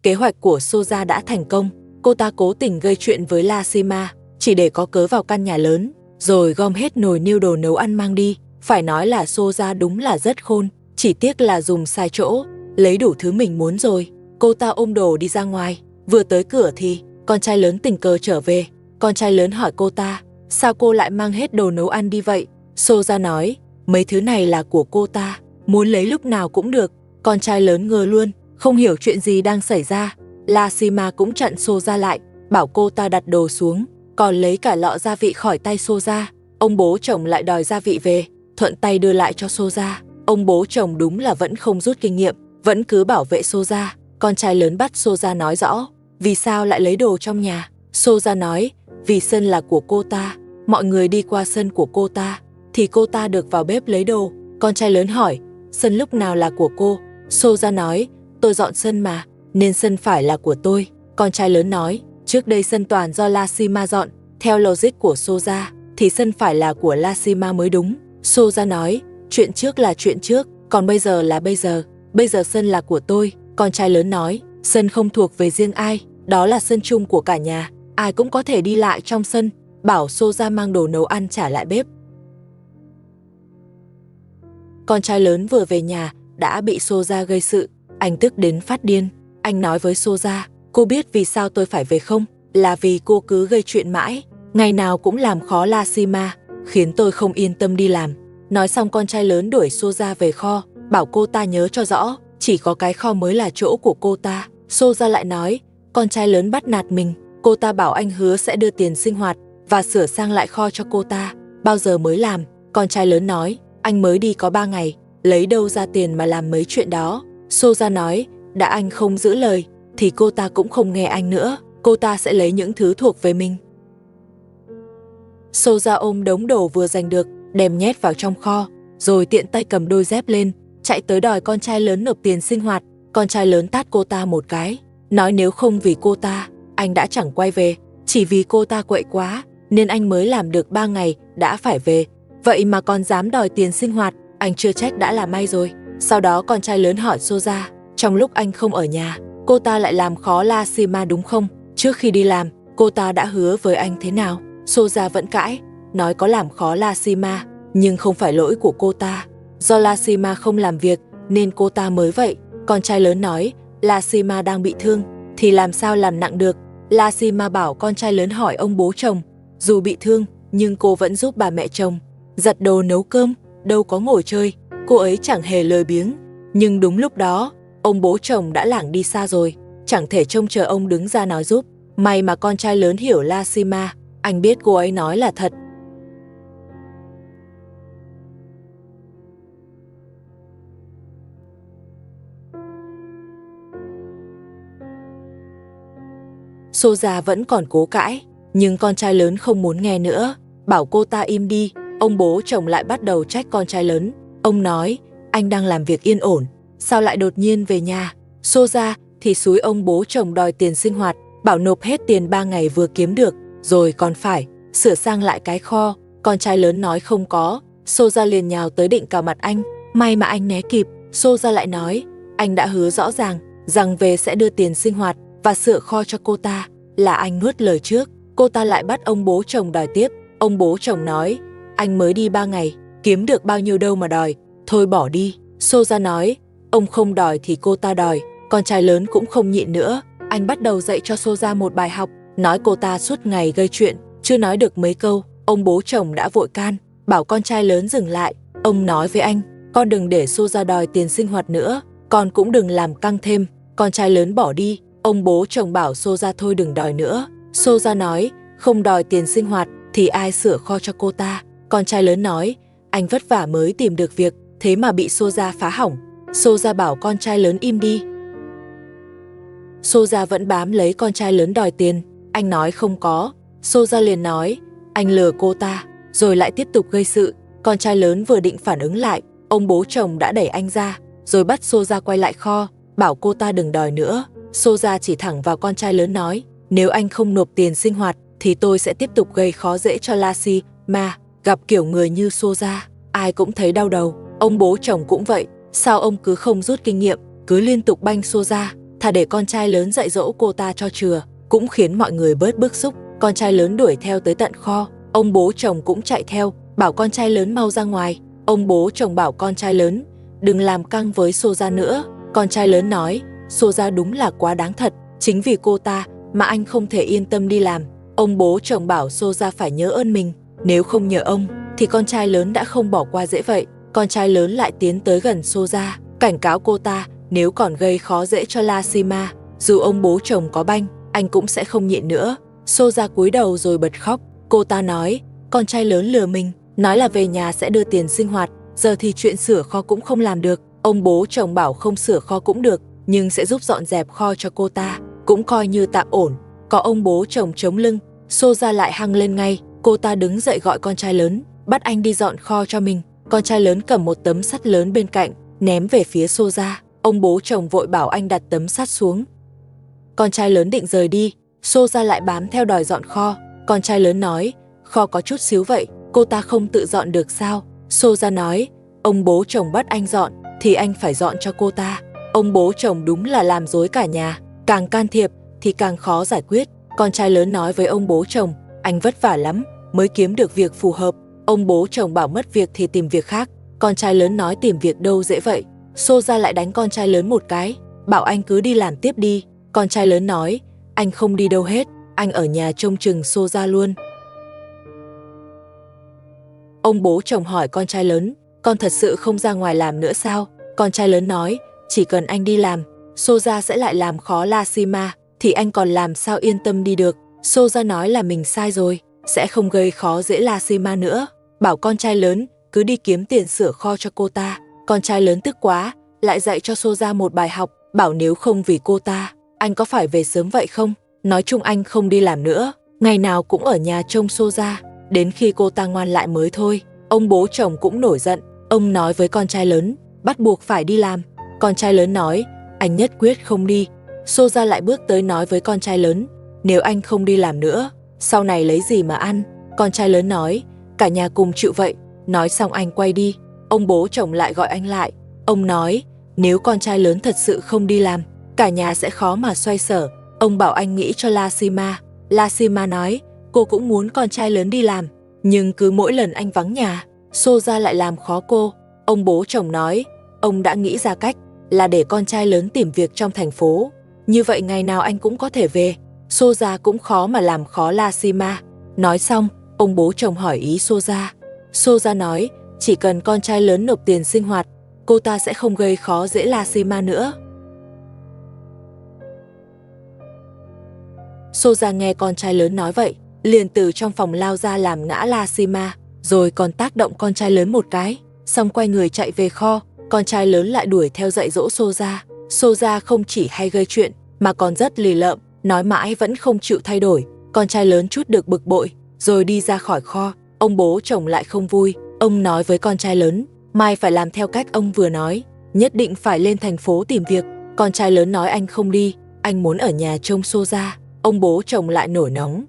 Kế hoạch của Soja đã thành công. Cô ta cố tình gây chuyện với Lashima, chỉ để có cớ vào căn nhà lớn, rồi gom hết nồi niêu đồ nấu ăn mang đi. Phải nói là Soja đúng là rất khôn, chỉ tiếc là dùng sai chỗ, lấy đủ thứ mình muốn rồi. Cô ta ôm đồ đi ra ngoài, vừa tới cửa thì con trai lớn tình cờ trở về. Con trai lớn hỏi cô ta, sao cô lại mang hết đồ nấu ăn đi vậy? Soja nói, mấy thứ này là của cô ta, muốn lấy lúc nào cũng được. Con trai lớn ngơ luôn, không hiểu chuyện gì đang xảy ra. Lashima cũng chặn Soja lại, bảo cô ta đặt đồ xuống, còn lấy cả lọ gia vị khỏi tay Soja. Ông bố chồng lại đòi gia vị về, thuận tay đưa lại cho Soja. Ông bố chồng đúng là vẫn không rút kinh nghiệm, vẫn cứ bảo vệ Soja. Con trai lớn bắt Soja nói rõ, vì sao lại lấy đồ trong nhà. Soja nói, vì sân là của cô ta, mọi người đi qua sân của cô ta, thì cô ta được vào bếp lấy đồ. Con trai lớn hỏi, sân lúc nào là của cô? Soja nói, tôi dọn sân mà, nên sân phải là của tôi. Con trai lớn nói, trước đây sân toàn do Lashima dọn, theo logic của Soja, thì sân phải là của Lashima mới đúng. Soja nói, chuyện trước là chuyện trước, còn bây giờ là bây giờ sân là của tôi. Con trai lớn nói, sân không thuộc về riêng ai, đó là sân chung của cả nhà, ai cũng có thể đi lại trong sân, bảo Soja mang đồ nấu ăn trả lại bếp. Con trai lớn vừa về nhà đã bị Soja gây sự, anh tức đến phát điên. Anh nói với Soja, cô biết vì sao tôi phải về không? Là vì cô cứ gây chuyện mãi, ngày nào cũng làm khó Lashima, khiến tôi không yên tâm đi làm. Nói xong con trai lớn đuổi Soja về kho, bảo cô ta nhớ cho rõ, chỉ có cái kho mới là chỗ của cô ta. Soja lại nói, con trai lớn bắt nạt mình, cô ta bảo anh hứa sẽ đưa tiền sinh hoạt và sửa sang lại kho cho cô ta, bao giờ mới làm? Con trai lớn nói, anh mới đi có 3 ngày, lấy đâu ra tiền mà làm mấy chuyện đó. Soja nói, đã anh không giữ lời, thì cô ta cũng không nghe anh nữa, cô ta sẽ lấy những thứ thuộc về mình. Soja ôm đống đồ vừa giành được, đem nhét vào trong kho, rồi tiện tay cầm đôi dép lên, chạy tới đòi con trai lớn nộp tiền sinh hoạt. Con trai lớn tát cô ta một cái, nói nếu không vì cô ta, anh đã chẳng quay về, chỉ vì cô ta quậy quá, nên anh mới làm được 3 ngày đã phải về. Vậy mà còn dám đòi tiền sinh hoạt, anh chưa trách đã là may rồi. Sau đó con trai lớn hỏi Soja, trong lúc anh không ở nhà, cô ta lại làm khó Lashima đúng không? Trước khi đi làm, cô ta đã hứa với anh thế nào? Soja vẫn cãi, nói có làm khó Lashima, nhưng không phải lỗi của cô ta. Do Lashima không làm việc, nên cô ta mới vậy. Con trai lớn nói, Lashima đang bị thương, thì làm sao làm nặng được? Lashima bảo con trai lớn hỏi ông bố chồng, dù bị thương, nhưng cô vẫn giúp bà mẹ chồng giặt đồ nấu cơm, đâu có ngồi chơi, cô ấy chẳng hề lười biếng. Nhưng đúng lúc đó, ông bố chồng đã lảng đi xa rồi, chẳng thể trông chờ ông đứng ra nói giúp. May mà con trai lớn hiểu Lashima, anh biết cô ấy nói là thật. Soja vẫn còn cố cãi, nhưng con trai lớn không muốn nghe nữa, bảo cô ta im đi. Ông bố chồng lại bắt đầu trách con trai lớn. Ông nói, anh đang làm việc yên ổn, sao lại đột nhiên về nhà? Soja thì xúi ông bố chồng đòi tiền sinh hoạt, bảo nộp hết tiền 3 ngày vừa kiếm được, rồi còn phải sửa sang lại cái kho. Con trai lớn nói không có, Soja liền nhào tới định cào mặt anh, may mà anh né kịp. Soja lại nói, anh đã hứa rõ ràng rằng về sẽ đưa tiền sinh hoạt và sửa kho cho cô ta, là anh nuốt lời trước. Cô ta lại bắt ông bố chồng đòi tiếp. Ông bố chồng nói, anh mới đi 3 ngày, kiếm được bao nhiêu đâu mà đòi, thôi bỏ đi. Soja nói, ông không đòi thì cô ta đòi. Con trai lớn cũng không nhịn nữa, anh bắt đầu dạy cho Soja một bài học, nói cô ta suốt ngày gây chuyện, chưa nói được mấy câu, ông bố chồng đã vội can, bảo con trai lớn dừng lại. Ông nói với anh, con đừng để Soja đòi tiền sinh hoạt nữa, con cũng đừng làm căng thêm. Con trai lớn bỏ đi, ông bố chồng bảo Soja thôi đừng đòi nữa. Soja nói, không đòi tiền sinh hoạt thì ai sửa kho cho cô ta? Con trai lớn nói, anh vất vả mới tìm được việc, thế mà bị Soja phá hỏng. Soja bảo con trai lớn im đi. Soja vẫn bám lấy con trai lớn đòi tiền, anh nói không có. Soja liền nói, anh lừa cô ta, rồi lại tiếp tục gây sự. Con trai lớn vừa định phản ứng lại, ông bố chồng đã đẩy anh ra, rồi bắt Soja quay lại kho, bảo cô ta đừng đòi nữa. Soja chỉ thẳng vào con trai lớn nói, nếu anh không nộp tiền sinh hoạt, thì tôi sẽ tiếp tục gây khó dễ cho Lashima. Gặp kiểu người như Soja, ai cũng thấy đau đầu. Ông bố chồng cũng vậy, sao ông cứ không rút kinh nghiệm, cứ liên tục banh Soja, thà để con trai lớn dạy dỗ cô ta cho chừa, cũng khiến mọi người bớt bức xúc. Con trai lớn đuổi theo tới tận kho, ông bố chồng cũng chạy theo, bảo con trai lớn mau ra ngoài. Ông bố chồng bảo con trai lớn, đừng làm căng với Soja nữa. Con trai lớn nói, Soja đúng là quá đáng thật, chính vì cô ta mà anh không thể yên tâm đi làm. Ông bố chồng bảo Soja phải nhớ ơn mình, nếu không nhờ ông thì con trai lớn đã không bỏ qua dễ vậy. Con trai lớn lại tiến tới gần Soja, cảnh cáo cô ta nếu còn gây khó dễ cho Lashima, dù ông bố chồng có banh, anh cũng sẽ không nhịn nữa. Soja cúi đầu rồi bật khóc. Cô ta nói, con trai lớn lừa mình, nói là về nhà sẽ đưa tiền sinh hoạt, giờ thì chuyện sửa kho cũng không làm được. Ông bố chồng bảo không sửa kho cũng được, nhưng sẽ giúp dọn dẹp kho cho cô ta, cũng coi như tạm ổn. Có ông bố chồng chống lưng, Soja lại hăng lên ngay. Cô ta đứng dậy gọi con trai lớn, bắt anh đi dọn kho cho mình. Con trai lớn cầm một tấm sắt lớn bên cạnh, ném về phía Soja. Ông bố chồng vội bảo anh đặt tấm sắt xuống. Con trai lớn định rời đi, Soja lại bám theo đòi dọn kho. Con trai lớn nói, kho có chút xíu vậy, cô ta không tự dọn được sao? Soja nói, ông bố chồng bắt anh dọn, thì anh phải dọn cho cô ta. Ông bố chồng đúng là làm rối cả nhà, càng can thiệp thì càng khó giải quyết. Con trai lớn nói với ông bố chồng, anh vất vả lắm mới kiếm được việc phù hợp. Ông bố chồng bảo mất việc thì tìm việc khác. Con trai lớn nói tìm việc đâu dễ vậy. Soja lại đánh con trai lớn một cái, bảo anh cứ đi làm tiếp đi. Con trai lớn nói, anh không đi đâu hết, anh ở nhà trông chừng Soja luôn. Ông bố chồng hỏi con trai lớn, con thật sự không ra ngoài làm nữa sao? Con trai lớn nói, chỉ cần anh đi làm, Soja sẽ lại làm khó Lashima, thì anh còn làm sao yên tâm đi được. Soja nói là mình sai rồi, sẽ không gây khó dễ Lashima nữa, bảo con trai lớn cứ đi kiếm tiền sửa kho cho cô ta. Con trai lớn tức quá, lại dạy cho Soja một bài học, bảo nếu không vì cô ta, anh có phải về sớm vậy không? Nói chung anh không đi làm nữa, ngày nào cũng ở nhà trông Soja, đến khi cô ta ngoan lại mới thôi. Ông bố chồng cũng nổi giận, ông nói với con trai lớn, bắt buộc phải đi làm. Con trai lớn nói, anh nhất quyết không đi. Soja lại bước tới nói với con trai lớn, nếu anh không đi làm nữa, sau này lấy gì mà ăn? Con trai lớn nói, cả nhà cùng chịu vậy. Nói xong anh quay đi. Ông bố chồng lại gọi anh lại. Ông nói, nếu con trai lớn thật sự không đi làm, cả nhà sẽ khó mà xoay sở. Ông bảo anh nghĩ cho Lashima. Lashima nói, cô cũng muốn con trai lớn đi làm, nhưng cứ mỗi lần anh vắng nhà, Soja lại làm khó cô. Ông bố chồng nói, ông đã nghĩ ra cách là để con trai lớn tìm việc trong thành phố. Như vậy ngày nào anh cũng có thể về. Soja cũng khó mà làm khó Lashima. Nói xong, ông bố chồng hỏi ý Soja. Soja nói, chỉ cần con trai lớn nộp tiền sinh hoạt, cô ta sẽ không gây khó dễ Lashima nữa. Soja nghe con trai lớn nói vậy, liền từ trong phòng lao ra làm ngã Lashima, rồi còn tác động con trai lớn một cái, xong quay người chạy về kho. Con trai lớn lại đuổi theo dạy dỗ Soja. Soja không chỉ hay gây chuyện, mà còn rất lì lợm, nói mãi vẫn không chịu thay đổi. Con trai lớn chút được bực bội, rồi đi ra khỏi kho. Ông bố chồng lại không vui, ông nói với con trai lớn, mai phải làm theo cách ông vừa nói, nhất định phải lên thành phố tìm việc. Con trai lớn nói anh không đi, anh muốn ở nhà trông Soja. Ông bố chồng lại nổi nóng.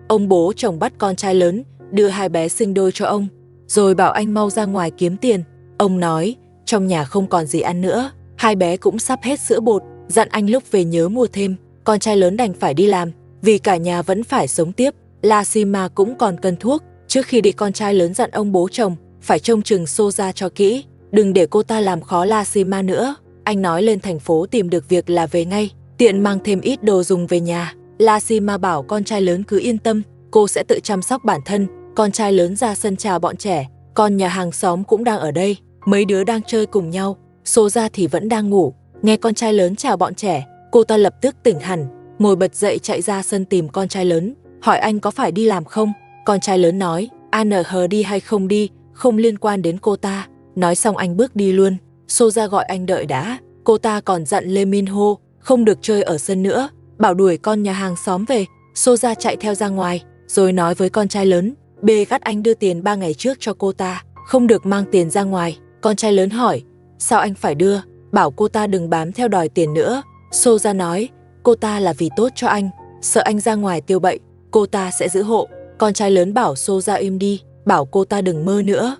Ông bố chồng bắt con trai lớn đưa hai bé sinh đôi cho ông, rồi bảo anh mau ra ngoài kiếm tiền. Ông nói, trong nhà không còn gì ăn nữa, hai bé cũng sắp hết sữa bột, dặn anh lúc về nhớ mua thêm. Con trai lớn đành phải đi làm, vì cả nhà vẫn phải sống tiếp. Lashima cũng còn cần thuốc. Trước khi đi, con trai lớn dặn ông bố chồng phải trông chừng Soja cho kỹ, đừng để cô ta làm khó Lashima nữa. Anh nói lên thành phố tìm được việc là về ngay, tiện mang thêm ít đồ dùng về nhà. Lashima bảo con trai lớn cứ yên tâm, cô sẽ tự chăm sóc bản thân. Con trai lớn ra sân chào bọn trẻ, con nhà hàng xóm cũng đang ở đây, mấy đứa đang chơi cùng nhau. Soja thì vẫn đang ngủ. Nghe con trai lớn chào bọn trẻ, cô ta lập tức tỉnh hẳn, ngồi bật dậy chạy ra sân tìm con trai lớn, hỏi anh có phải đi làm không. Con trai lớn nói, ANH đi hay không đi, không liên quan đến cô ta. Nói xong anh bước đi luôn. Soja gọi anh đợi đã. Cô ta còn dặn Lee Min-ho không được chơi ở sân nữa, bảo đuổi con nhà hàng xóm về. Soja chạy theo ra ngoài, rồi nói với con trai lớn, bê gắt anh đưa tiền 3 ngày trước cho cô ta, không được mang tiền ra ngoài. Con trai lớn hỏi, sao anh phải đưa? Bảo cô ta đừng bám theo đòi tiền nữa. Soja nói, cô ta là vì tốt cho anh, sợ anh ra ngoài tiêu bậy, cô ta sẽ giữ hộ. Con trai lớn bảo Soja im đi, bảo cô ta đừng mơ nữa.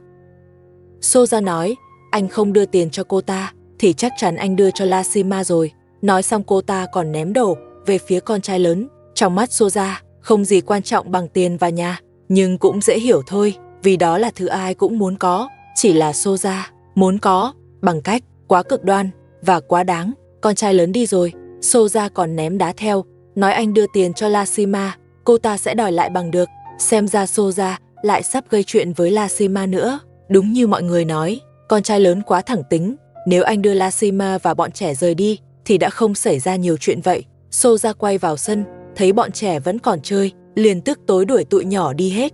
Soja nói, anh không đưa tiền cho cô ta, thì chắc chắn anh đưa cho Lashima rồi. Nói xong cô ta còn ném đồ về phía con trai lớn. Trong mắt Soja, không gì quan trọng bằng tiền và nhà, nhưng cũng dễ hiểu thôi, vì đó là thứ ai cũng muốn có. Chỉ là Soja muốn có bằng cách quá cực đoan và quá đáng. Con trai lớn đi rồi, Soja còn ném đá theo, nói anh đưa tiền cho Lashima, cô ta sẽ đòi lại bằng được. Xem ra Soja lại sắp gây chuyện với Lashima nữa. Đúng như mọi người nói, con trai lớn quá thẳng tính, nếu anh đưa Lashima và bọn trẻ rời đi thì đã không xảy ra nhiều chuyện vậy. Soja quay vào sân, thấy bọn trẻ vẫn còn chơi, liền tức tối đuổi tụi nhỏ đi hết.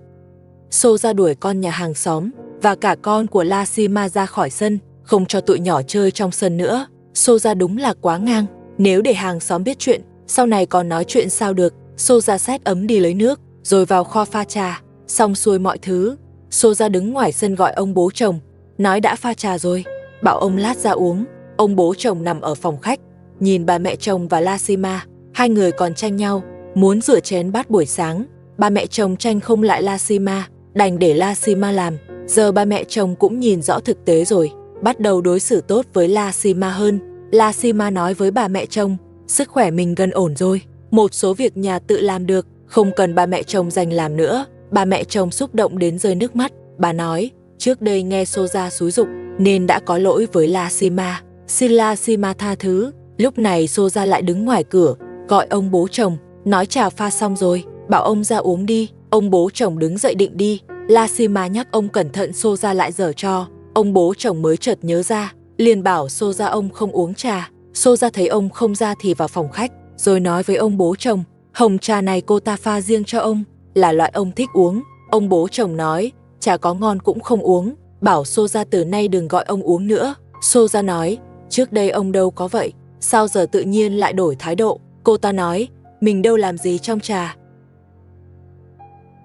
Soja đuổi con nhà hàng xóm và cả con của Lashima ra khỏi sân, không cho tụi nhỏ chơi trong sân nữa. Soja đúng là quá ngang, nếu để hàng xóm biết chuyện, sau này còn nói chuyện sao được. Soja xách ấm đi lấy nước, rồi vào kho pha trà. Xong xuôi mọi thứ, Soja đứng ngoài sân gọi ông bố chồng, nói đã pha trà rồi, bảo ông lát ra uống. Ông bố chồng nằm ở phòng khách, nhìn bà mẹ chồng và Lashima, hai người còn tranh nhau, muốn rửa chén bát buổi sáng. Ba mẹ chồng tranh không lại Lashima, đành để Lashima làm. Giờ ba mẹ chồng cũng nhìn rõ thực tế rồi, bắt đầu đối xử tốt với Lashima hơn. Lashima nói với bà mẹ chồng, sức khỏe mình gần ổn rồi, một số việc nhà tự làm được, không cần ba mẹ chồng dành làm nữa. Bà mẹ chồng xúc động đến rơi nước mắt. Bà nói, trước đây nghe Soja xúi giục nên đã có lỗi với Lashima, xin Lashima tha thứ. Lúc này Soja lại đứng ngoài cửa, gọi ông bố chồng, nói trà pha xong rồi, bảo ông ra uống đi. Ông bố chồng đứng dậy định đi, Lashima nhắc ông cẩn thận Soja lại giở trò. Ông bố chồng mới chợt nhớ ra, liền bảo Soja ông không uống trà. Soja thấy ông không ra thì vào phòng khách, rồi nói với ông bố chồng, hồng trà này cô ta pha riêng cho ông, là loại ông thích uống. Ông bố chồng nói, trà có ngon cũng không uống, bảo Soja từ nay đừng gọi ông uống nữa. Soja nói, trước đây ông đâu có vậy, sao giờ tự nhiên lại đổi thái độ. Cô ta nói, mình đâu làm gì trong trà.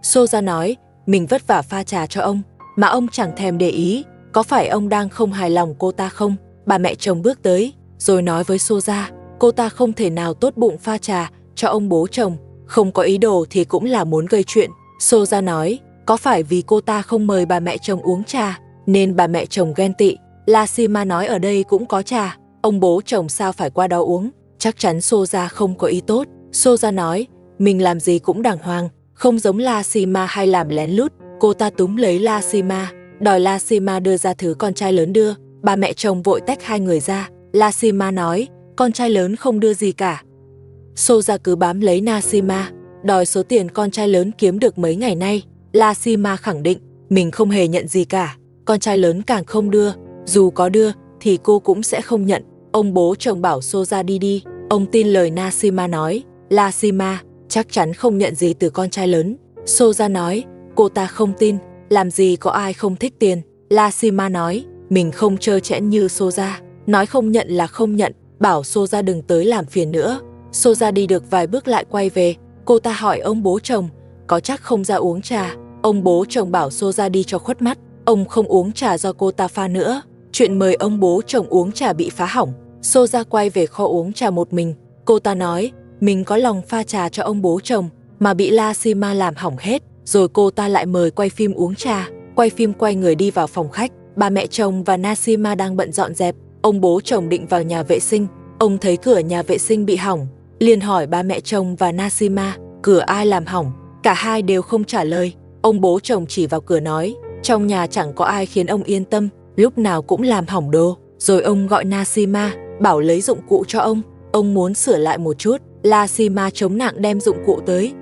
Soja nói, mình vất vả pha trà cho ông, mà ông chẳng thèm để ý, có phải ông đang không hài lòng cô ta không? Bà mẹ chồng bước tới, rồi nói với Soja, cô ta không thể nào tốt bụng pha trà cho ông bố chồng, không có ý đồ thì cũng là muốn gây chuyện. Soja nói, có phải vì cô ta không mời bà mẹ chồng uống trà, nên bà mẹ chồng ghen tị. Lashima nói ở đây cũng có trà, ông bố chồng sao phải qua đó uống, chắc chắn Soja không có ý tốt. Soja nói, mình làm gì cũng đàng hoàng, không giống Lashima hay làm lén lút. Cô ta túm lấy Lashima, đòi Lashima đưa ra thứ con trai lớn đưa. Bà mẹ chồng vội tách hai người ra. Lashima nói, con trai lớn không đưa gì cả. Soja cứ bám lấy Lashima, đòi số tiền con trai lớn kiếm được mấy ngày nay. Lashima khẳng định, mình không hề nhận gì cả, con trai lớn càng không đưa, dù có đưa thì cô cũng sẽ không nhận. Ông bố chồng bảo Soja đi đi, ông tin lời Lashima nói. Lashima chắc chắn không nhận gì từ con trai lớn. Soja nói, cô ta không tin, làm gì có ai không thích tiền. Lashima nói, mình không trơ trẽn như Soja, nói không nhận là không nhận, bảo Soja đừng tới làm phiền nữa. Soja đi được vài bước lại quay về, cô ta hỏi ông bố chồng, có chắc không ra uống trà? Ông bố chồng bảo Soja đi cho khuất mắt, ông không uống trà do cô ta pha nữa. Chuyện mời ông bố chồng uống trà bị phá hỏng. Soja quay về kho uống trà một mình. Cô ta nói, mình có lòng pha trà cho ông bố chồng, mà bị Lashima làm hỏng hết. Rồi cô ta lại mời quay phim uống trà. Quay phim quay người đi vào phòng khách. Bà mẹ chồng và Lashima đang bận dọn dẹp. Ông bố chồng định vào nhà vệ sinh. Ông thấy cửa nhà vệ sinh bị hỏng, liền hỏi ba mẹ chồng và Lashima, cửa ai làm hỏng? Cả hai đều không trả lời. Ông bố chồng chỉ vào cửa nói, trong nhà chẳng có ai khiến ông yên tâm, lúc nào cũng làm hỏng đồ. Rồi ông gọi Lashima, bảo lấy dụng cụ cho ông muốn sửa lại một chút. Lashima chống nặng đem dụng cụ tới.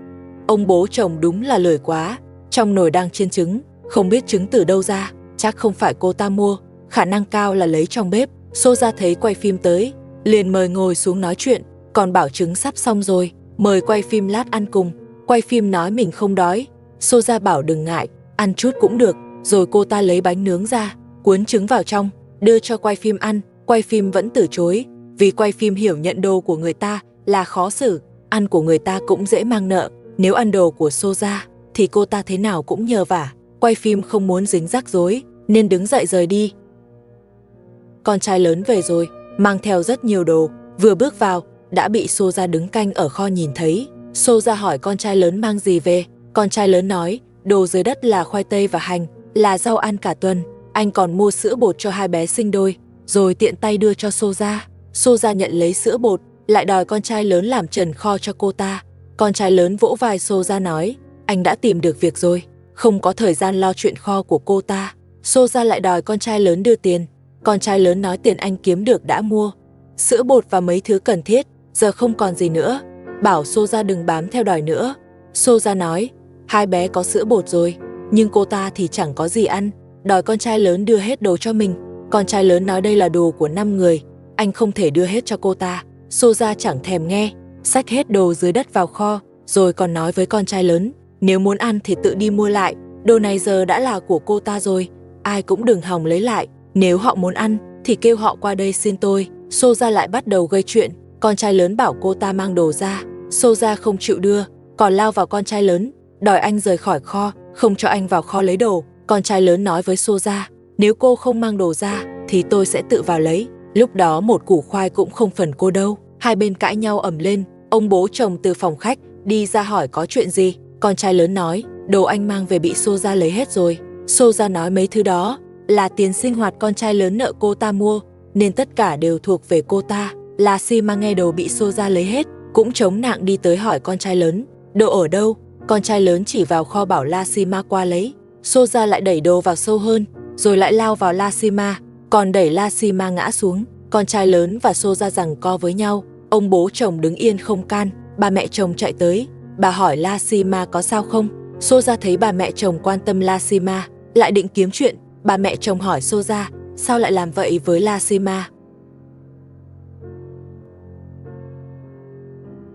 Ông bố chồng đúng là lười quá, trong nồi đang chiên trứng, không biết trứng từ đâu ra, chắc không phải cô ta mua, khả năng cao là lấy trong bếp. Soja thấy quay phim tới, liền mời ngồi xuống nói chuyện, còn bảo trứng sắp xong rồi, mời quay phim lát ăn cùng. Quay phim nói mình không đói, Soja bảo đừng ngại, ăn chút cũng được. Rồi cô ta lấy bánh nướng ra, cuốn trứng vào trong, đưa cho quay phim ăn. Quay phim vẫn từ chối, vì quay phim hiểu nhận đồ của người ta là khó xử, ăn của người ta cũng dễ mang nợ. Nếu ăn đồ của Soja thì cô ta thế nào cũng nhờ vả. Quay phim không muốn dính rắc rối nên đứng dậy rời đi. Con trai lớn về rồi, mang theo rất nhiều đồ, vừa bước vào đã bị Soja đứng canh ở kho nhìn thấy. Soja hỏi con trai lớn mang gì về. Con trai lớn nói, đồ dưới đất là khoai tây và hành, là rau ăn cả tuần. Anh còn mua sữa bột cho hai bé sinh đôi, rồi tiện tay đưa cho Soja. Soja nhận lấy sữa bột, lại đòi con trai lớn làm trần kho cho cô ta. Con trai lớn vỗ vai Soja nói, anh đã tìm được việc rồi, không có thời gian lo chuyện kho của cô ta. Soja lại đòi con trai lớn đưa tiền. Con trai lớn nói tiền anh kiếm được đã mua sữa bột và mấy thứ cần thiết, giờ không còn gì nữa, bảo Soja đừng bám theo đòi nữa. Soja nói, hai bé có sữa bột rồi, nhưng cô ta thì chẳng có gì ăn, đòi con trai lớn đưa hết đồ cho mình. Con trai lớn nói đây là đồ của 5 người, anh không thể đưa hết cho cô ta. Soja chẳng thèm nghe, xách hết đồ dưới đất vào kho, rồi còn nói với con trai lớn, nếu muốn ăn thì tự đi mua lại, đồ này giờ đã là của cô ta rồi, ai cũng đừng hòng lấy lại, nếu họ muốn ăn thì kêu họ qua đây xin tôi. Soja lại bắt đầu gây chuyện, con trai lớn bảo cô ta mang đồ ra, Soja không chịu đưa, còn lao vào con trai lớn, đòi anh rời khỏi kho, không cho anh vào kho lấy đồ. Con trai lớn nói với Soja, nếu cô không mang đồ ra thì tôi sẽ tự vào lấy. Lúc đó một củ khoai cũng không phần cô đâu. Hai bên cãi nhau ầm lên, ông bố chồng từ phòng khách đi ra hỏi có chuyện gì. Con trai lớn nói, đồ anh mang về bị Soja lấy hết rồi. Soja nói mấy thứ đó là tiền sinh hoạt con trai lớn nợ cô ta mua, nên tất cả đều thuộc về cô ta. Lashima nghe đồ bị Soja lấy hết, cũng chống nạng đi tới hỏi con trai lớn, đồ ở đâu? Con trai lớn chỉ vào kho bảo Lashima qua lấy. Soja lại đẩy đồ vào sâu hơn, rồi lại lao vào Lashima, còn đẩy Lashima ngã xuống. Con trai lớn và Soja giằng co với nhau, ông bố chồng đứng yên không can. Bà mẹ chồng chạy tới, bà hỏi Lashima có sao không. Soja thấy bà mẹ chồng quan tâm Lashima, lại định kiếm chuyện. Bà mẹ chồng hỏi Soja, sao lại làm vậy với Lashima?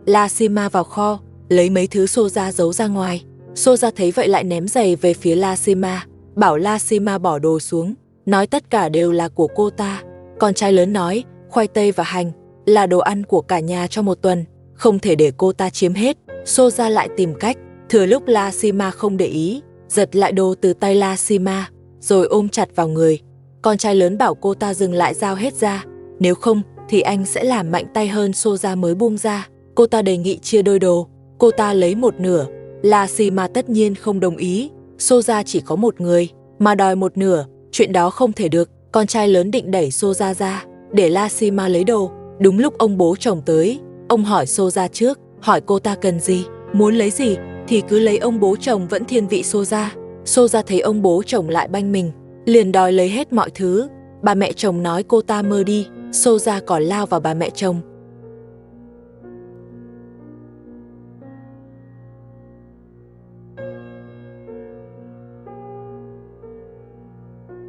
Lashima vào kho, lấy mấy thứ Soja giấu ra ngoài. Soja thấy vậy lại ném giày về phía Lashima, bảo Lashima bỏ đồ xuống, nói tất cả đều là của cô ta. Con trai lớn nói, khoai tây và hành là đồ ăn của cả nhà cho một tuần, không thể để cô ta chiếm hết. Soja lại tìm cách, thừa lúc Lashima không để ý, giật lại đồ từ tay Lashima, rồi ôm chặt vào người. Con trai lớn bảo cô ta dừng lại giao hết ra, nếu không thì anh sẽ làm mạnh tay hơn. Soja mới buông ra. Cô ta đề nghị chia đôi đồ, cô ta lấy một nửa. Lashima tất nhiên không đồng ý, Soja chỉ có một người, mà đòi một nửa, chuyện đó không thể được. Con trai lớn định đẩy Soja ra, để Lashima lấy đồ. Đúng lúc ông bố chồng tới, ông hỏi Soja trước, hỏi cô ta cần gì, muốn lấy gì thì cứ lấy. Ông bố chồng vẫn thiên vị Soja. Soja thấy ông bố chồng lại banh mình, liền đòi lấy hết mọi thứ. Bà mẹ chồng nói cô ta mơ đi, Soja còn lao vào bà mẹ chồng.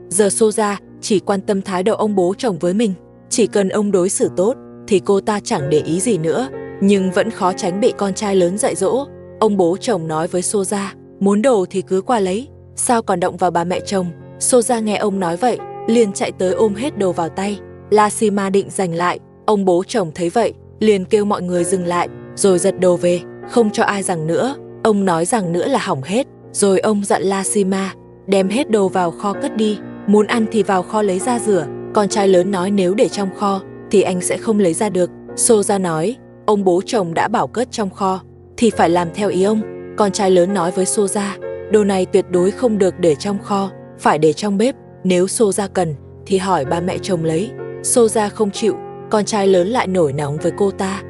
Giờ Soja chỉ quan tâm thái độ ông bố chồng với mình, chỉ cần ông đối xử tốt thì cô ta chẳng để ý gì nữa, nhưng vẫn khó tránh bị con trai lớn dạy dỗ. Ông bố chồng nói với Soja, muốn đồ thì cứ qua lấy, sao còn động vào bà mẹ chồng. Soja nghe ông nói vậy, liền chạy tới ôm hết đồ vào tay. Lashima định giành lại, ông bố chồng thấy vậy, liền kêu mọi người dừng lại, rồi giật đồ về, không cho ai giằng nữa. Ông nói rằng nữa là hỏng hết, rồi ông dặn Lashima, đem hết đồ vào kho cất đi, muốn ăn thì vào kho lấy ra rửa. Con trai lớn nói nếu để trong kho thì anh sẽ không lấy ra được. Soja nói, ông bố chồng đã bảo cất trong kho thì phải làm theo ý ông. Con trai lớn nói với Soja, đồ này tuyệt đối không được để trong kho, phải để trong bếp, nếu Soja cần thì hỏi ba mẹ chồng lấy. Soja không chịu, con trai lớn lại nổi nóng với cô ta.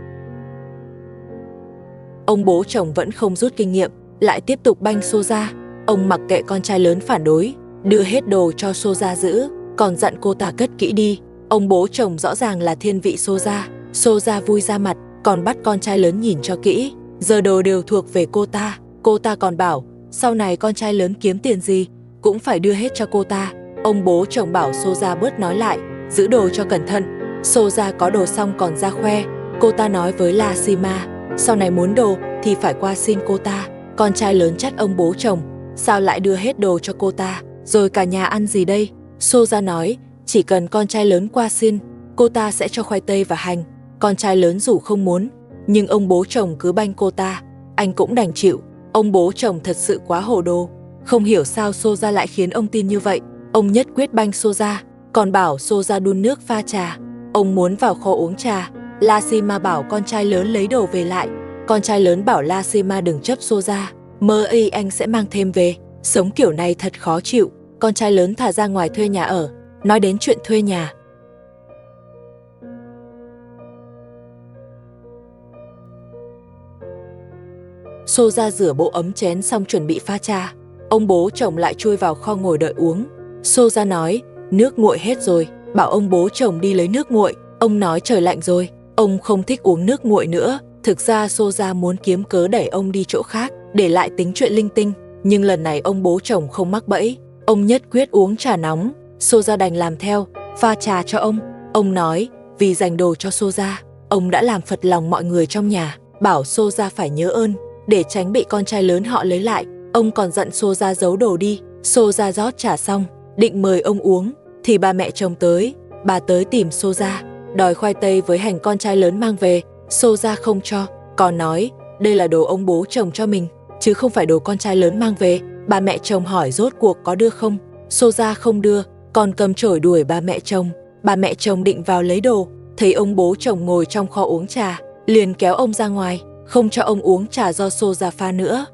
Ông bố chồng vẫn không rút kinh nghiệm, lại tiếp tục banh Soja. Ông mặc kệ con trai lớn phản đối, đưa hết đồ cho Soja giữ, còn dặn cô ta cất kỹ đi. Ông bố chồng rõ ràng là thiên vị Soja. Soja vui ra mặt, còn bắt con trai lớn nhìn cho kỹ, giờ đồ đều thuộc về cô ta. Cô ta còn bảo, sau này con trai lớn kiếm tiền gì cũng phải đưa hết cho cô ta. Ông bố chồng bảo Soja bớt nói lại, giữ đồ cho cẩn thận. Soja có đồ xong còn ra khoe. Cô ta nói với Lashima, sau này muốn đồ thì phải qua xin cô ta. Con trai lớn trách ông bố chồng, sao lại đưa hết đồ cho cô ta, rồi cả nhà ăn gì đây. Soja nói, chỉ cần con trai lớn qua xin, cô ta sẽ cho khoai tây và hành. Con trai lớn dù không muốn, nhưng ông bố chồng cứ banh cô ta, anh cũng đành chịu. Ông bố chồng thật sự quá hồ đồ, không hiểu sao Soja lại khiến ông tin như vậy. Ông nhất quyết banh Soja, còn bảo Soja đun nước pha trà. Ông muốn vào kho uống trà. Lashima bảo con trai lớn lấy đồ về lại. Con trai lớn bảo Lashima đừng chấp Soja, mơ y anh sẽ mang thêm về. Sống kiểu này thật khó chịu. Con trai lớn thả ra ngoài thuê nhà ở. Nói đến chuyện thuê nhà, Soja rửa bộ ấm chén xong chuẩn bị pha trà. Ông bố chồng lại chui vào kho ngồi đợi uống. Soja nói, nước nguội hết rồi, bảo ông bố chồng đi lấy nước nguội. Ông nói trời lạnh rồi, ông không thích uống nước nguội nữa. Thực ra Soja muốn kiếm cớ đẩy ông đi chỗ khác, để lại tính chuyện linh tinh. Nhưng lần này ông bố chồng không mắc bẫy, ông nhất quyết uống trà nóng. Soja đành làm theo, pha trà cho ông. Ông nói, vì dành đồ cho Soja, ông đã làm phật lòng mọi người trong nhà, bảo Soja phải nhớ ơn, để tránh bị con trai lớn họ lấy lại. Ông còn dặn Soja giấu đồ đi. Soja rót trà xong, định mời ông uống, thì ba mẹ chồng tới. Bà tới tìm Soja, đòi khoai tây với hành con trai lớn mang về. Soja không cho, còn nói đây là đồ ông bố chồng cho mình, chứ không phải đồ con trai lớn mang về. Ba mẹ chồng hỏi rốt cuộc có đưa không. Soja không đưa, còn cầm chổi đuổi ba mẹ chồng. Ba mẹ chồng định vào lấy đồ, thấy ông bố chồng ngồi trong kho uống trà, liền kéo ông ra ngoài, không cho ông uống trà do Soja pha nữa.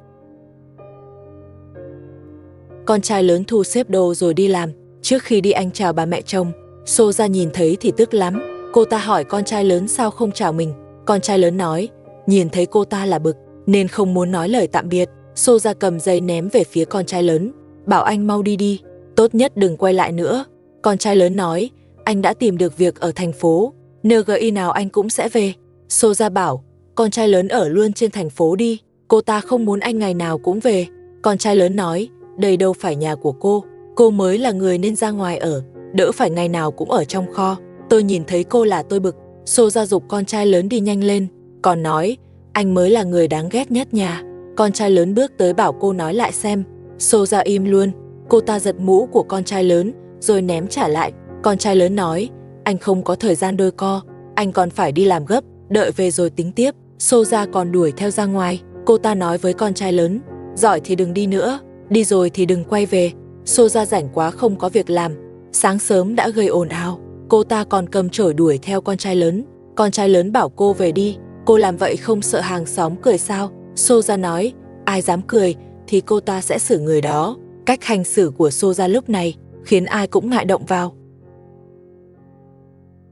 Con trai lớn thu xếp đồ rồi đi làm. Trước khi đi anh chào bà mẹ chồng. Soja nhìn thấy thì tức lắm. Cô ta hỏi con trai lớn sao không chào mình. Con trai lớn nói, nhìn thấy cô ta là bực, nên không muốn nói lời tạm biệt. Soja cầm giấy ném về phía con trai lớn, bảo anh mau đi đi, tốt nhất đừng quay lại nữa. Con trai lớn nói, anh đã tìm được việc ở thành phố, NGI nào anh cũng sẽ về. Soja bảo, con trai lớn ở luôn trên thành phố đi, cô ta không muốn anh ngày nào cũng về. Con trai lớn nói, đây đâu phải nhà của cô mới là người nên ra ngoài ở, đỡ phải ngày nào cũng ở trong kho. Tôi nhìn thấy cô là tôi bực. Soja giục con trai lớn đi nhanh lên, còn nói, anh mới là người đáng ghét nhất nhà. Con trai lớn bước tới bảo cô nói lại xem. Soja im luôn. Cô ta giật mũ của con trai lớn rồi ném trả lại. Con trai lớn nói, anh không có thời gian đôi co, anh còn phải đi làm gấp, đợi về rồi tính tiếp. Soja còn đuổi theo ra ngoài. Cô ta nói với con trai lớn, giỏi thì đừng đi nữa, đi rồi thì đừng quay về. Soja rảnh quá không có việc làm, sáng sớm đã gây ồn ào. Cô ta còn cầm chổi đuổi theo con trai lớn. Con trai lớn bảo cô về đi, cô làm vậy không sợ hàng xóm cười sao? Soja nói, ai dám cười thì cô ta sẽ xử người đó. Cách hành xử của Soja lúc này khiến ai cũng ngại động vào.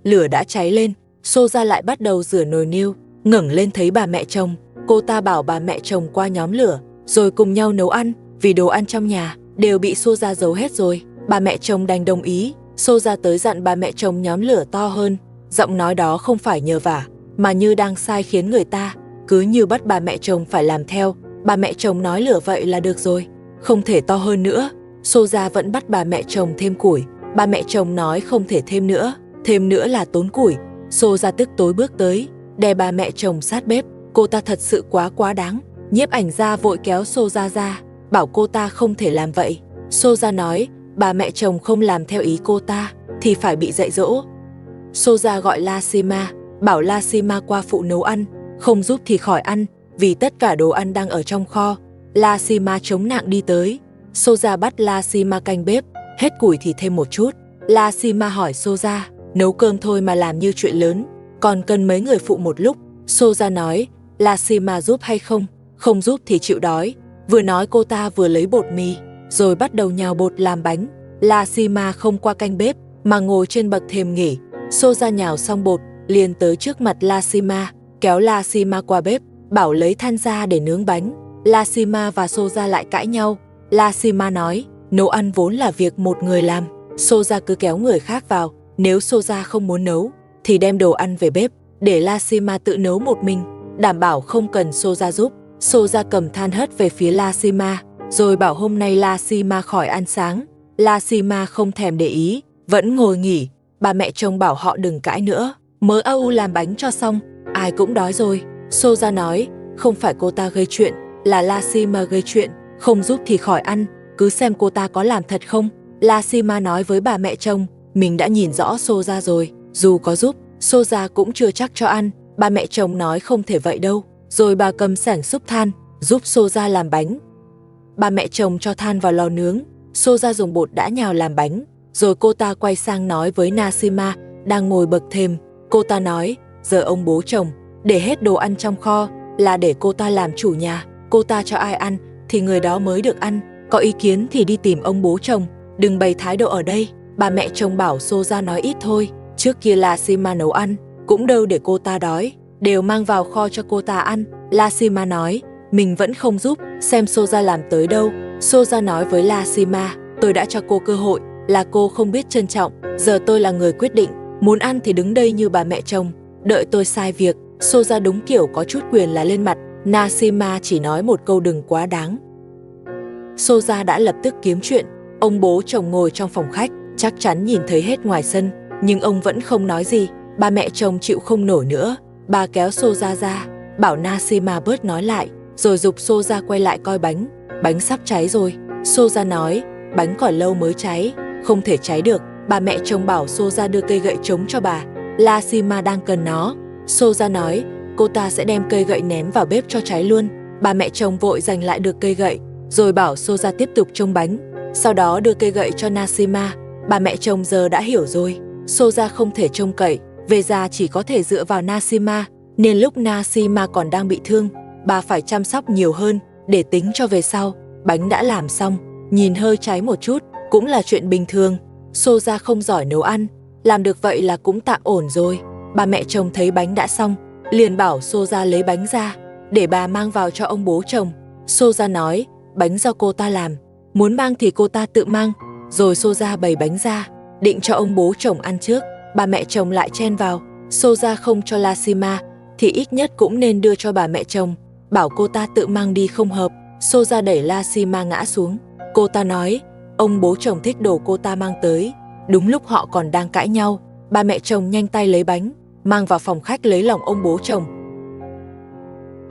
Lửa đã cháy lên, Soja lại bắt đầu rửa nồi niêu. Ngẩng lên thấy bà mẹ chồng, cô ta bảo bà mẹ chồng qua nhóm lửa, rồi cùng nhau nấu ăn, vì đồ ăn trong nhà đều bị Soja giấu hết rồi. Bà mẹ chồng đành đồng ý. Soja tới dặn bà mẹ chồng nhóm lửa to hơn, giọng nói đó không phải nhờ vả, mà như đang sai khiến người ta, cứ như bắt bà mẹ chồng phải làm theo. Bà mẹ chồng nói lửa vậy là được rồi, không thể to hơn nữa. Soja vẫn bắt bà mẹ chồng thêm củi. Bà mẹ chồng nói không thể thêm nữa là tốn củi. Soja tức tối bước tới, đè bà mẹ chồng sát bếp. Cô ta thật sự quá đáng. Nhiếp ảnh gia vội kéo Soja ra, bảo cô ta không thể làm vậy. Soja nói, bà mẹ chồng không làm theo ý cô ta thì phải bị dạy dỗ. Soja gọi Lashima, bảo Lashima qua phụ nấu ăn, không giúp thì khỏi ăn, vì tất cả đồ ăn đang ở trong kho. Lashima chống nạng đi tới. Soja bắt Lashima canh bếp, hết củi thì thêm một chút. Lashima hỏi Soja, nấu cơm thôi mà làm như chuyện lớn, còn cần mấy người phụ một lúc. Soja nói, Lashima giúp hay không? Không giúp thì chịu đói. Vừa nói cô ta vừa lấy bột mì, rồi bắt đầu nhào bột làm bánh. Lashima không qua canh bếp, mà ngồi trên bậc thềm nghỉ. Soja nhào xong bột, liền tới trước mặt Lashima, kéo Lashima qua bếp, bảo lấy than ra để nướng bánh. Lashima và Soja lại cãi nhau. Lashima nói, nấu ăn vốn là việc một người làm, Soja cứ kéo người khác vào. Nếu Soja không muốn nấu, thì đem đồ ăn về bếp, để Lashima tự nấu một mình, đảm bảo không cần Soja giúp. Soja cầm than hất về phía Lashima, rồi bảo hôm nay Lashima khỏi ăn sáng. Lashima không thèm để ý, vẫn ngồi nghỉ. Bà mẹ chồng bảo họ đừng cãi nữa, mới làm bánh cho xong, ai cũng đói rồi. Soja nói, không phải cô ta gây chuyện, là Lashima gây chuyện, không giúp thì khỏi ăn, cứ xem cô ta có làm thật không. Lashima nói với bà mẹ chồng, mình đã nhìn rõ Soja rồi, dù có giúp, Soja cũng chưa chắc cho ăn. Bà mẹ chồng nói không thể vậy đâu, rồi bà cầm xẻng xúc than, giúp Soja làm bánh. Bà mẹ chồng cho than vào lò nướng, Soja dùng bột đã nhào làm bánh, rồi cô ta quay sang nói với Lashima đang ngồi bậc thềm. Cô ta nói, giờ ông bố chồng để hết đồ ăn trong kho là để cô ta làm chủ nhà, cô ta cho ai ăn thì người đó mới được ăn, có ý kiến thì đi tìm ông bố chồng, đừng bày thái độ ở đây. Bà mẹ chồng bảo Soja nói ít thôi, trước kia Lashima nấu ăn cũng đâu để cô ta đói, đều mang vào kho cho cô ta ăn. Lashima nói, mình vẫn không giúp, xem Soja làm tới đâu. Soja nói với La Sima, tôi đã cho cô cơ hội, là cô không biết trân trọng, giờ tôi là người quyết định, muốn ăn thì đứng đây như bà mẹ chồng, đợi tôi sai việc. Soja đúng kiểu có chút quyền là lên mặt, Nasima chỉ nói một câu đừng quá đáng. Soja đã lập tức kiếm chuyện, ông bố chồng ngồi trong phòng khách, chắc chắn nhìn thấy hết ngoài sân, nhưng ông vẫn không nói gì. Bà mẹ chồng chịu không nổi nữa, bà kéo Soja ra, bảo Nasima bớt nói lại, rồi giục Soja quay lại coi bánh. Bánh sắp cháy rồi. Soja nói, bánh còn lâu mới cháy, không thể cháy được. Bà mẹ chồng bảo Soja đưa cây gậy trống cho bà. Nasima đang cần nó. Soja nói, cô ta sẽ đem cây gậy ném vào bếp cho cháy luôn. Bà mẹ chồng vội giành lại được cây gậy, rồi bảo Soja tiếp tục trông bánh. Sau đó đưa cây gậy cho Nasima. Bà mẹ chồng giờ đã hiểu rồi, Soja không thể trông cậy, về già chỉ có thể dựa vào Nasima, nên lúc Nasima còn đang bị thương, bà phải chăm sóc nhiều hơn để tính cho về sau. Bánh đã làm xong, nhìn hơi cháy một chút, cũng là chuyện bình thường. Soja không giỏi nấu ăn, làm được vậy là cũng tạm ổn rồi. Bà mẹ chồng thấy bánh đã xong, liền bảo Soja lấy bánh ra, để bà mang vào cho ông bố chồng. Soja nói, bánh do cô ta làm, muốn mang thì cô ta tự mang. Rồi Soja bày bánh ra, định cho ông bố chồng ăn trước. Bà mẹ chồng lại chen vào, Soja không cho Nasima, thì ít nhất cũng nên đưa cho bà mẹ chồng, bảo cô ta tự mang đi không hợp. Soja đẩy Nasima ngã xuống. Cô ta nói, ông bố chồng thích đồ cô ta mang tới. Đúng lúc họ còn đang cãi nhau, bà mẹ chồng nhanh tay lấy bánh, mang vào phòng khách lấy lòng ông bố chồng.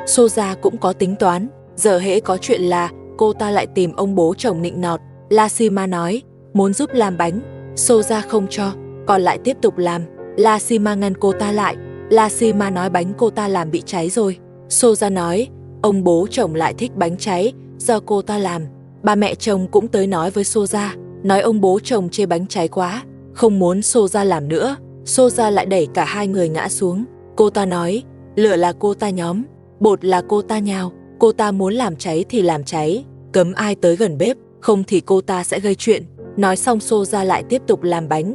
Soja cũng có tính toán, giờ hễ có chuyện là cô ta lại tìm ông bố chồng nịnh nọt. Nasima nói, muốn giúp làm bánh, Soja không cho, còn lại tiếp tục làm. Nasima ngăn cô ta lại. Nasima nói bánh cô ta làm bị cháy rồi. Soja nói, ông bố chồng lại thích bánh cháy, do cô ta làm. Bà mẹ chồng cũng tới nói với Soja, nói ông bố chồng chê bánh cháy quá, không muốn Soja làm nữa. Soja lại đẩy cả hai người ngã xuống. Cô ta nói, lửa là cô ta nhóm, bột là cô ta nhào, cô ta muốn làm cháy thì làm cháy, cấm ai tới gần bếp, không thì cô ta sẽ gây chuyện. Nói xong Soja lại tiếp tục làm bánh.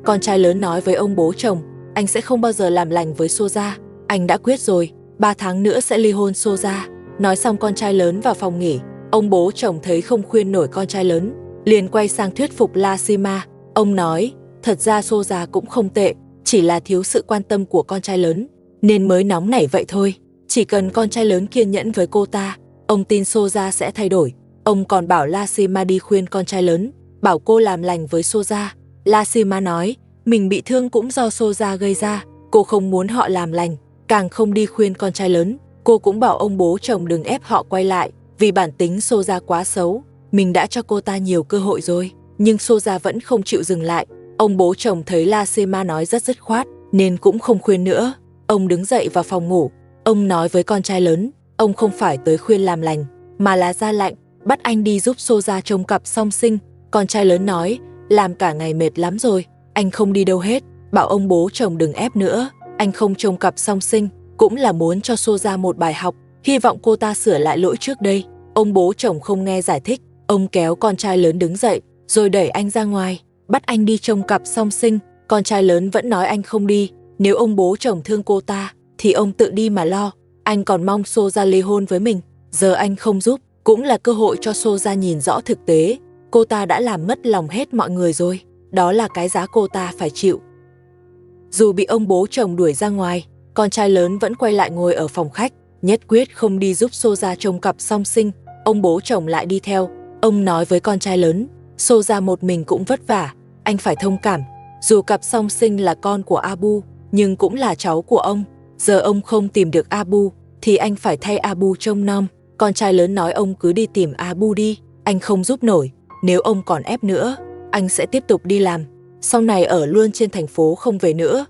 Con trai lớn nói với ông bố chồng, anh sẽ không bao giờ làm lành với Soja, anh đã quyết rồi, 3 tháng nữa sẽ ly hôn Soja. Nói xong con trai lớn vào phòng nghỉ, ông bố chồng thấy không khuyên nổi con trai lớn, liền quay sang thuyết phục Nasima. Ông nói, thật ra Soja cũng không tệ, chỉ là thiếu sự quan tâm của con trai lớn, nên mới nóng nảy vậy thôi. Chỉ cần con trai lớn kiên nhẫn với cô ta, ông tin Soja sẽ thay đổi. Ông còn bảo Nasima đi khuyên con trai lớn, bảo cô làm lành với Soja. Nasima nói, mình bị thương cũng do Soja gây ra, cô không muốn họ làm lành, càng không đi khuyên con trai lớn. Cô cũng bảo ông bố chồng đừng ép họ quay lại, vì bản tính Soja quá xấu, mình đã cho cô ta nhiều cơ hội rồi. Nhưng Soja vẫn không chịu dừng lại. Ông bố chồng thấy Nasima nói rất dứt khoát, nên cũng không khuyên nữa. Ông đứng dậy vào phòng ngủ. Ông nói với con trai lớn, ông không phải tới khuyên làm lành, mà là ra lệnh, bắt anh đi giúp Soja trông cặp song sinh. Con trai lớn nói, làm cả ngày mệt lắm rồi, anh không đi đâu hết, bảo ông bố chồng đừng ép nữa. Anh không trông cặp song sinh, cũng là muốn cho Soja một bài học, hy vọng cô ta sửa lại lỗi trước đây. Ông bố chồng không nghe giải thích, ông kéo con trai lớn đứng dậy, rồi đẩy anh ra ngoài, bắt anh đi trông cặp song sinh. Con trai lớn vẫn nói anh không đi, nếu ông bố chồng thương cô ta, thì ông tự đi mà lo. Anh còn mong Soja ly hôn với mình, giờ anh không giúp, cũng là cơ hội cho Soja nhìn rõ thực tế. Cô ta đã làm mất lòng hết mọi người rồi, đó là cái giá cô ta phải chịu. Dù bị ông bố chồng đuổi ra ngoài, con trai lớn vẫn quay lại ngồi ở phòng khách, nhất quyết không đi giúp Soja trông cặp song sinh. Ông bố chồng lại đi theo. Ông nói với con trai lớn, Soja một mình cũng vất vả, anh phải thông cảm. Dù cặp song sinh là con của Abu, nhưng cũng là cháu của ông. Giờ ông không tìm được Abu, thì anh phải thay Abu trông nom. Con trai lớn nói ông cứ đi tìm Abu đi, anh không giúp nổi. Nếu ông còn ép nữa, anh sẽ tiếp tục đi làm, sau này ở luôn trên thành phố không về nữa.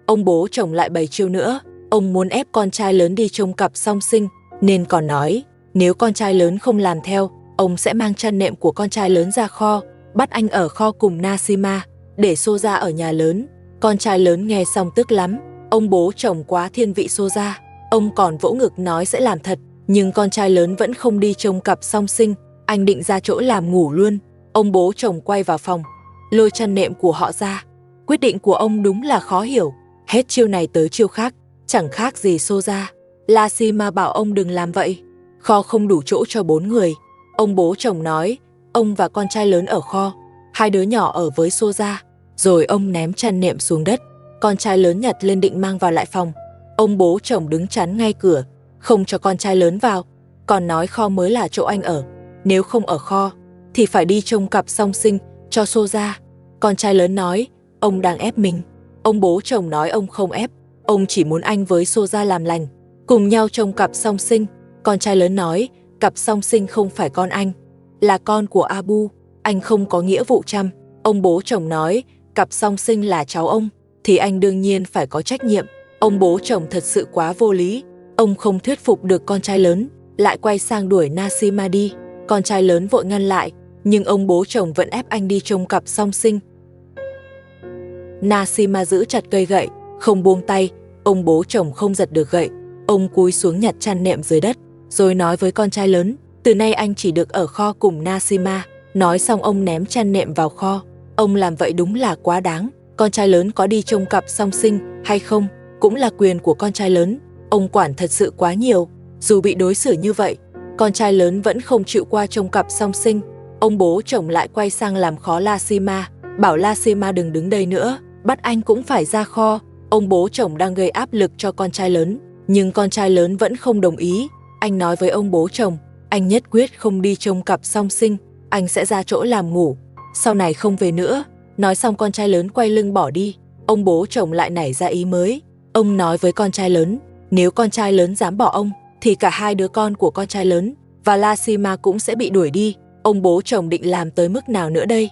Ông bố chồng lại bày chiêu nữa, ông muốn ép con trai lớn đi trông cặp song sinh, nên còn nói, nếu con trai lớn không làm theo, ông sẽ mang chăn nệm của con trai lớn ra kho, bắt anh ở kho cùng Nasima, để Soja ở nhà lớn. Con trai lớn nghe xong tức lắm, ông bố chồng quá thiên vị Soja, ông còn vỗ ngực nói sẽ làm thật, nhưng con trai lớn vẫn không đi trông cặp song sinh, anh định ra chỗ làm ngủ luôn. Ông bố chồng quay vào phòng, lôi chăn nệm của họ ra. Quyết định của ông đúng là khó hiểu, hết chiêu này tới chiêu khác, chẳng khác gì xô ra. La Sima bảo ông đừng làm vậy, kho không đủ chỗ cho 4 người. Ông bố chồng nói, ông và con trai lớn ở kho, 2 đứa nhỏ ở với xô ra. Rồi ông ném chăn nệm xuống đất, con trai lớn nhặt lên định mang vào lại phòng. Ông bố chồng đứng chắn ngay cửa, không cho con trai lớn vào, còn nói kho mới là chỗ anh ở. Nếu không ở kho, thì phải đi trông cặp song sinh cho xô ra. Con trai lớn nói, ông đang ép mình. Ông bố chồng nói ông không ép, ông chỉ muốn anh với xô ra làm lành, cùng nhau trông cặp song sinh. Con trai lớn nói, cặp song sinh không phải con anh, là con của Abu, anh không có nghĩa vụ chăm. Ông bố chồng nói, cặp song sinh là cháu ông, thì anh đương nhiên phải có trách nhiệm. Ông bố chồng thật sự quá vô lý, ông không thuyết phục được con trai lớn, lại quay sang đuổi Nasima đi. Con trai lớn vội ngăn lại, nhưng ông bố chồng vẫn ép anh đi trông cặp song sinh. Nasima giữ chặt cây gậy, không buông tay. Ông bố chồng không giật được gậy, ông cúi xuống nhặt chăn nệm dưới đất, rồi nói với con trai lớn, từ nay anh chỉ được ở kho cùng Nasima. Nói xong ông ném chăn nệm vào kho. Ông làm vậy đúng là quá đáng. Con trai lớn có đi trông cặp song sinh hay không cũng là quyền của con trai lớn, ông quản thật sự quá nhiều. Dù bị đối xử như vậy, con trai lớn vẫn không chịu qua trông cặp song sinh. Ông bố chồng lại quay sang làm khó Lasima, bảo Lasima đừng đứng đây nữa, bắt anh cũng phải ra kho. Ông bố chồng đang gây áp lực cho con trai lớn, nhưng con trai lớn vẫn không đồng ý. Anh nói với ông bố chồng, anh nhất quyết không đi trông cặp song sinh, anh sẽ ra chỗ làm ngủ, sau này không về nữa. Nói xong con trai lớn quay lưng bỏ đi. Ông bố chồng lại nảy ra ý mới. Ông nói với con trai lớn, nếu con trai lớn dám bỏ ông, thì cả 2 đứa con của con trai lớn và Lasima cũng sẽ bị đuổi đi. Ông bố chồng định làm tới mức nào nữa đây?